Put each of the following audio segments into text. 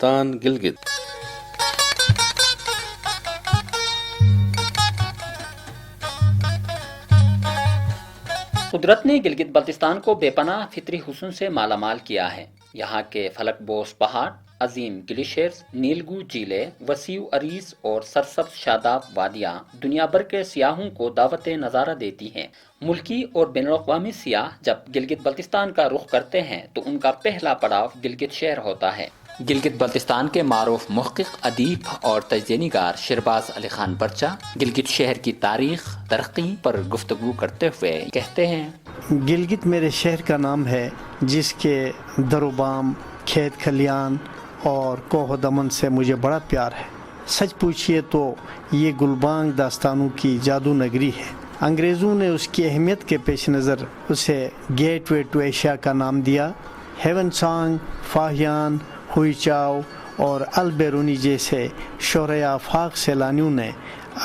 بلتستان گلگت۔ قدرت نے گلگت بلتستان کو بے پناہ فطری حسن سے مالا مال کیا ہے۔ یہاں کے فلک بوس پہاڑ، عظیم گلیشیئرز، نیلگو جھیلیں، وسیع عریض اور سرسبز شاداب وادیاں دنیا بھر کے سیاحوں کو دعوت نظارہ دیتی ہیں۔ ملکی اور بین الاقوامی سیاح جب گلگت بلتستان کا رخ کرتے ہیں تو ان کا پہلا پڑاؤ گلگت شہر ہوتا ہے۔ گلگت بلتستان کے معروف محقق، ادیب اور تجزیہ نگار شہرباز علی خان برچا گلگت شہر کی تاریخ، ترقی پر گفتگو کرتے ہوئے کہتے ہیں: گلگت میرے شہر کا نام ہے جس کے در و بام، کھیت کھلیان اور کوہ و دمن سے مجھے بڑا پیار ہے۔ سچ پوچھئے تو یہ گلبانگ داستانوں کی جادو نگری ہے۔ انگریزوں نے اس کی اہمیت کے پیش نظر اسے گیٹ وے ٹو ایشیا کا نام دیا۔ ہیون سانگ، فاہیان، ہوئی چاؤ اور البیرونی جیسے شہرۂ آفاق سیلانیوں نے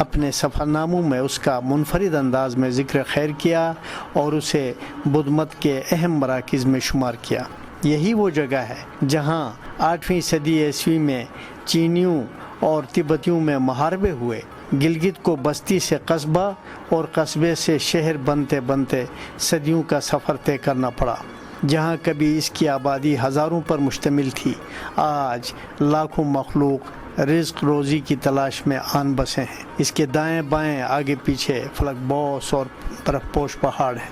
اپنے سفر ناموں میں اس کا منفرد انداز میں ذکر خیر کیا اور اسے بدھ مت کے اہم مراکز میں شمار کیا۔ یہی وہ جگہ ہے جہاں 8ویں صدی عیسوی میں چینیوں اور تبتیوں میں محاربے ہوئے۔ گلگت کو بستی سے قصبہ اور قصبے سے شہر بنتے بنتے صدیوں کا سفر طے کرنا پڑا۔ جہاں کبھی اس کی آبادی ہزاروں پر مشتمل تھی، آج لاکھوں مخلوق رزق روزی کی تلاش میں آن بسے ہیں۔ اس کے دائیں بائیں، آگے پیچھے فلک بوس اور برف پوش پہاڑ ہیں۔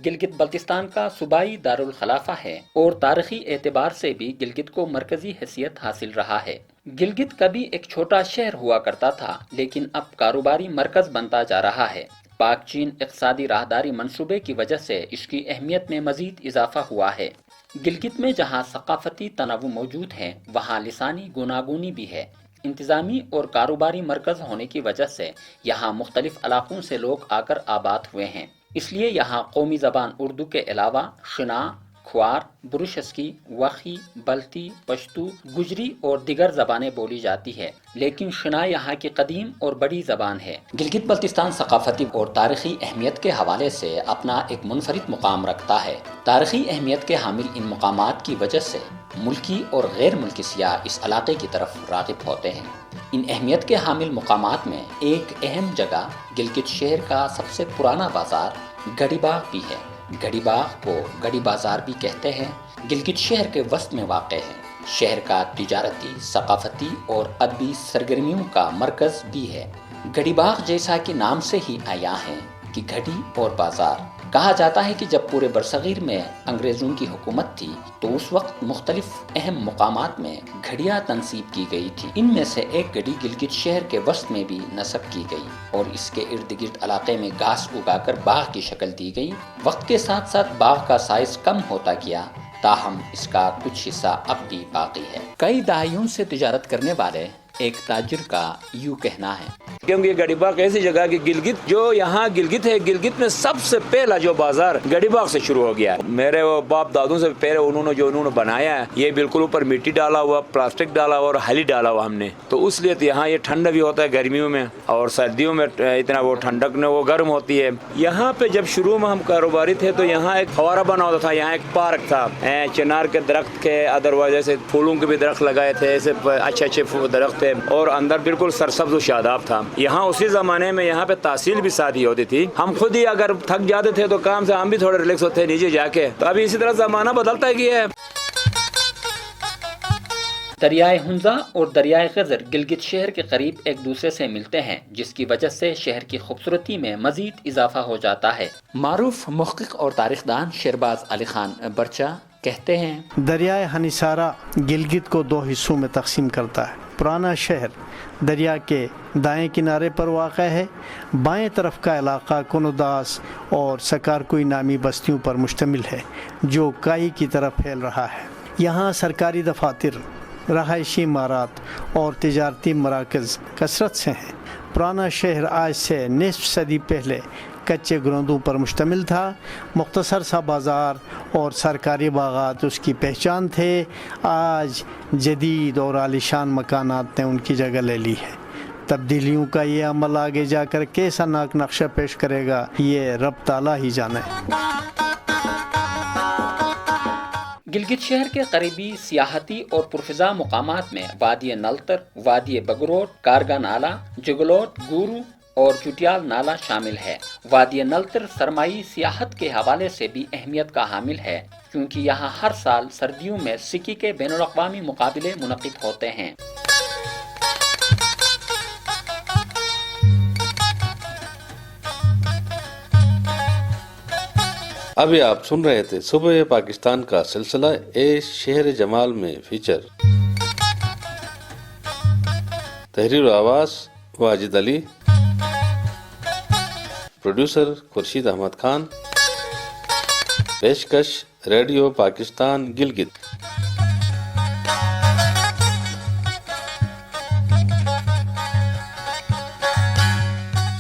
گلگت بلتستان کا صوبائی دارالخلافہ ہے اور تاریخی اعتبار سے بھی گلگت کو مرکزی حیثیت حاصل رہا ہے۔ گلگت کبھی ایک چھوٹا شہر ہوا کرتا تھا لیکن اب کاروباری مرکز بنتا جا رہا ہے۔ پاک چین اقتصادی راہداری منصوبے کی وجہ سے اس کی اہمیت میں مزید اضافہ ہوا ہے۔ گلگت میں جہاں ثقافتی تنوع موجود ہے وہاں لسانی گوناگونی بھی ہے۔ انتظامی اور کاروباری مرکز ہونے کی وجہ سے یہاں مختلف علاقوں سے لوگ آ کر آباد ہوئے ہیں۔ اس لیے یہاں قومی زبان اردو کے علاوہ شنا، کھوار، بروشسکی، وخی، بلتی، پشتو، گجری اور دیگر زبانیں بولی جاتی ہے، لیکن شنا یہاں کی قدیم اور بڑی زبان ہے۔ گلگت بلتستان ثقافتی اور تاریخی اہمیت کے حوالے سے اپنا ایک منفرد مقام رکھتا ہے۔ تاریخی اہمیت کے حامل ان مقامات کی وجہ سے ملکی اور غیر ملکی سیاح اس علاقے کی طرف راغب ہوتے ہیں۔ ان اہمیت کے حامل مقامات میں ایک اہم جگہ گلگت شہر کا سب سے پرانا بازار گڑھی باغ بھی ہے۔ گڑھی باغ کو گڑھی بازار بھی کہتے ہیں۔ گلگت شہر کے وسط میں واقع ہے۔ شہر کا تجارتی، ثقافتی اور ادبی سرگرمیوں کا مرکز بھی ہے۔ گڑھی باغ جیسا کہ نام سے ہی عیاں ہے کہ گھڑی اور بازار۔ کہا جاتا ہے کہ جب پورے برصغیر میں انگریزوں کی حکومت تھی تو اس وقت مختلف اہم مقامات میں گھڑیاں تنصیب کی گئی تھی۔ ان میں سے ایک گھڑی گلگت شہر کے وسط میں بھی نصب کی گئی اور اس کے ارد گرد علاقے میں گھاس اگا کر باغ کی شکل دی گئی۔ وقت کے ساتھ ساتھ باغ کا سائز کم ہوتا گیا، تاہم اس کا کچھ حصہ اب بھی باقی ہے۔ کئی دہائیوں سے تجارت کرنے والے ایک تاجر کا یوں کہنا ہے: کیونکہ یہ گڑھی باغ ایسی جگہ کہ گلگت جو یہاں گلگت ہے، گلگت میں سب سے پہلا جو بازار گڑھی باغ سے شروع ہو گیا ہے۔ میرے وہ باپ دادوں سے پہلے انہوں نے بنایا ہے، یہ بالکل اوپر مٹی ڈالا ہوا، پلاسٹک ڈالا ہوا اور ہلی ڈالا ہوا ہم نے، تو اس لیے یہاں یہ ٹھنڈا بھی ہوتا ہے گرمیوں میں، اور سردیوں میں اتنا وہ ٹھنڈک نے وہ گرم ہوتی ہے۔ یہاں پہ جب شروع میں ہم کاروباری تھے تو یہاں ایک فوارہ بنا ہوتا تھا، یہاں ایک پارک تھا، چنار کے درخت کے، ادروائز ایسے پھولوں کے بھی درخت لگائے تھے، ایسے اچھے اچھے درخت تھے اور اندر بالکل سرسبز و شاداب تھا۔ یہاں اسی زمانے میں یہاں پہ تحصیل بھی شادی ہوتی تھی، ہم خود ہی اگر تھک جاتے تھے تو کام سے ہم بھی تھوڑے ریلیکس ہوتے ہیں نیچے جا کے، تو ابھی اسی طرح زمانہ بدلتا گیا ہے۔ دریائے ہنزا اور دریائے خضر گلگت شہر کے قریب ایک دوسرے سے ملتے ہیں، جس کی وجہ سے شہر کی خوبصورتی میں مزید اضافہ ہو جاتا ہے۔ معروف محقق اور تاریخ دان شہرباز علی خان برچا کہتے ہیں: دریائے ہنیسارا گلگت کو 2 حصوں میں تقسیم کرتا ہے۔ پرانا شہر دریا کے دائیں کنارے پر واقع ہے۔ بائیں طرف کا علاقہ کنوداس اور سکارکوئی نامی بستیوں پر مشتمل ہے جو کائی کی طرف پھیل رہا ہے۔ یہاں سرکاری دفاتر، رہائشی عمارات اور تجارتی مراکز کثرت سے ہیں۔ پرانا شہر آج سے نصف صدی پہلے کچے گروندوں پر مشتمل تھا۔ مختصر سا بازار اور سرکاری باغات اس کی پہچان تھے۔ آج جدید اور عالیشان مکانات نے ان کی جگہ لے لی ہے۔ تبدیلیوں کا یہ عمل آگے جا کر کیسا ناک نقشہ پیش کرے گا، یہ رب تعالیٰ ہی جانے۔ گلگت شہر کے قریبی سیاحتی اور پرفضا مقامات میں وادی نلتر، وادی بگروٹ، کارگا نالہ، جگلوٹ، گورو اور چٹیال نالہ شامل ہے۔ وادی نلتر سرمائی سیاحت کے حوالے سے بھی اہمیت کا حامل ہے، کیونکہ یہاں ہر سال سردیوں میں سکی کے بین الاقوامی مقابلے منعقد ہوتے ہیں۔ ابھی آپ سن رہے تھے صبح پاکستان کا سلسلہ اے شہر جمال میں فیچر۔ تحریر و آواز واجد علی، پروڈیوسر خورشید احمد خان، پیشکش ریڈیو پاکستان گلگت۔